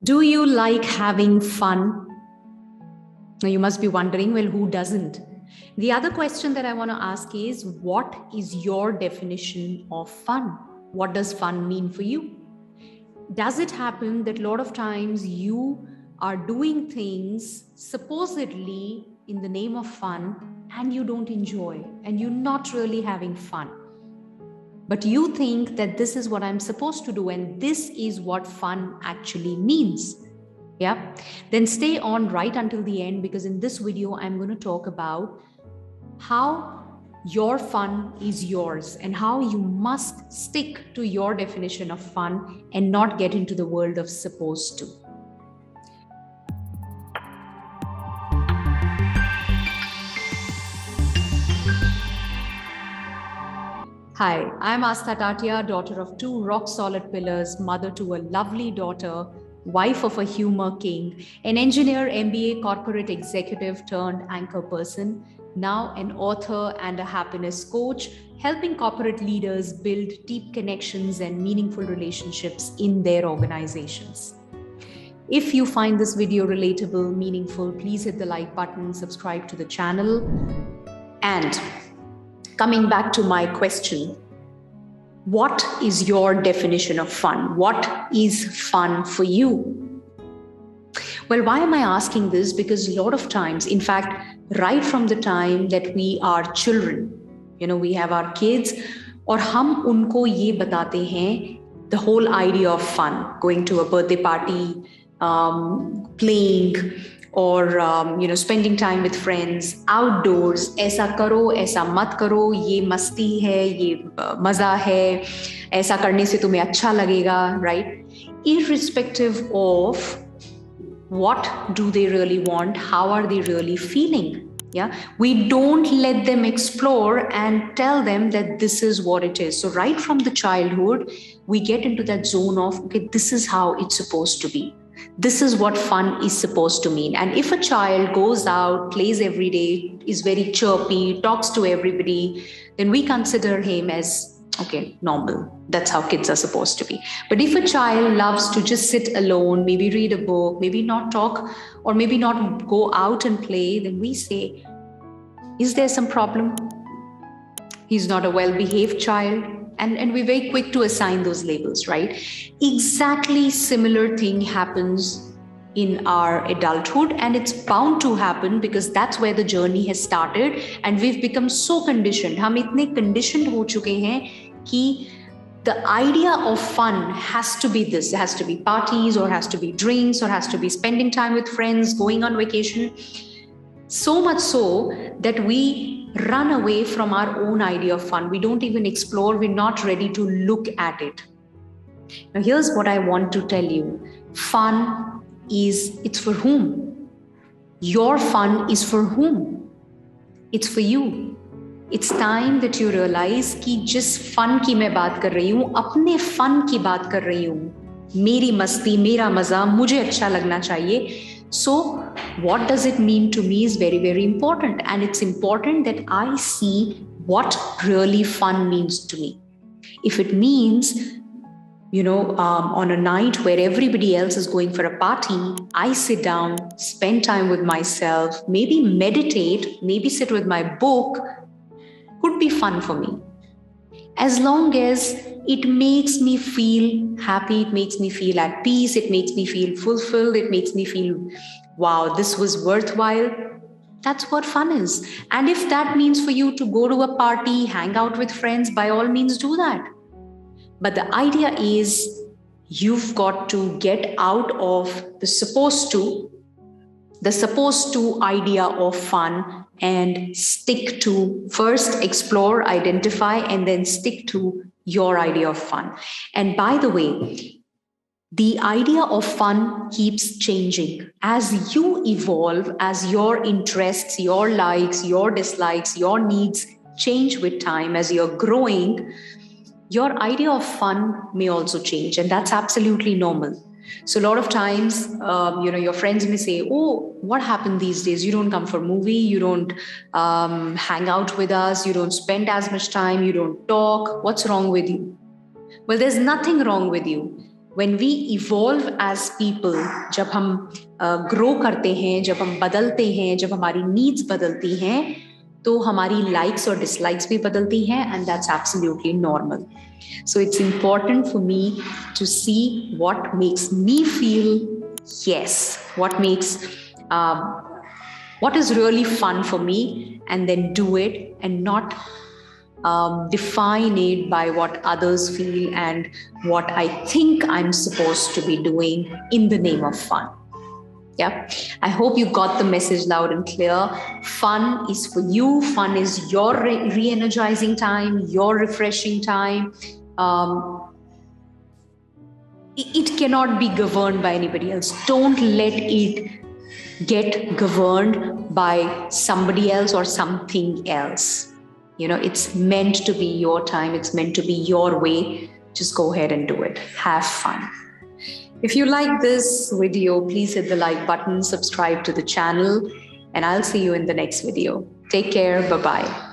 Do you like having fun? Now you must be wondering, well, who doesn't? The other question that I want to ask is, what is your definition of fun? What does fun mean for you? Does it happen that a lot of times you are doing things supposedly in the name of fun and you don't enjoy and you're not really having fun? But you think that this is what I'm supposed to do and this is what fun actually means. Yeah, then stay on right until the end, because in this video I'm going to talk about how your fun is yours and how you must stick to your definition of fun and not get into the world of supposed to. Hi, I'm Astha Tatia, daughter of two rock-solid pillars, mother to a lovely daughter, wife of a humor king, an engineer, MBA, corporate executive turned anchor person, now an author and a happiness coach, helping corporate leaders build deep connections and meaningful relationships in their organizations. If you find this video relatable, meaningful, please hit the like button, subscribe to the channel. And coming back to my question, what is your definition of fun? What is fun for you? Well, why am I asking this? Because a lot of times, in fact, right from the time that we are children, we have our kids, और हम उनको ये बताते हैं the whole idea of fun, going to a birthday party, playing, or spending time with friends outdoors. ऐसा करो, ऐसा मत करो, ये मस्ती है, ये मजा है, ऐसा करने से तुम्हें अच्छा लगेगा, right? Irrespective of what do they really want, how are they really feeling. Yeah, we don't let them explore and tell them that this is what it is. So right from the childhood we get into that zone of, okay, this is how it's supposed to be, this is what fun is supposed to mean. And if a child goes out, plays every day, is very chirpy, talks to everybody, then we consider him as, okay, normal. That's how kids are supposed to be. But if a child loves to just sit alone, maybe read a book, maybe not talk, or maybe not go out and play, then we say, is there some problem? He's not a well-behaved child. And we're very quick to assign those labels, right? Exactly similar thing happens in our adulthood, and it's bound to happen because that's where the journey has started, and we've become so conditioned. हम इतने conditioned हो चुके हैं कि the idea of fun has to be this. It has to be parties, or has to be drinks, or has to be spending time with friends, going on vacation. So much so that we run away from our own idea of fun. We don't even explore. We're not ready to look at it. Now, here's what I want to tell you. Fun it's for whom? Your fun is for whom? It's for you. It's time that you realize कि जिस fun की मैं बात कर रही हूँ, अपने fun की बात कर रही हूँ, मेरी मस्ती, मेरा मजा, मुझे अच्छा लगना चाहिए. So what does it mean to me is very, very important. And it's important that I see what really fun means to me. If it means, on a night where everybody else is going for a party, I sit down, spend time with myself, maybe meditate, maybe sit with my book, could be fun for me. As long as it makes me feel happy, it makes me feel at peace, it makes me feel fulfilled, it makes me feel, wow, this was worthwhile. That's what fun is. And if that means for you to go to a party, hang out with friends, by all means do that. But the idea is you've got to get out of the supposed to idea of fun and stick to, first explore, identify, and then stick to your idea of fun. And by the way, the idea of fun keeps changing as you evolve, as your interests, your likes, your dislikes, your needs change with time. As you're growing, your idea of fun may also change, and that's absolutely normal. So a lot of times, your friends may say, "Oh, what happened these days? You don't come for movie, you don't hang out with us, you don't spend as much time, you don't talk. What's wrong with you?" Well, there's nothing wrong with you. when we evolve as people, जब हम grow करते हैं, जब हम बदलते हैं, जब हमारी needs बदलती हैं, तो हमारी likes और dislikes भी बदलती हैं, and that's absolutely normal. So it's important for me to see what makes me feel yes, what is really fun for me, and then do it, and not define it by what others feel and what I think I'm supposed to be doing in the name of fun. Yeah, I hope you got the message loud and clear. Fun is for you. Fun is your re-energizing time, your refreshing time. It cannot be governed by anybody else. Don't let it get governed by somebody else or something else. You know, it's meant to be your time. It's meant to be your way. Just go ahead and do it. Have fun. If you like this video, please hit the like button, subscribe to the channel, and I'll see you in the next video. Take care. Bye-bye.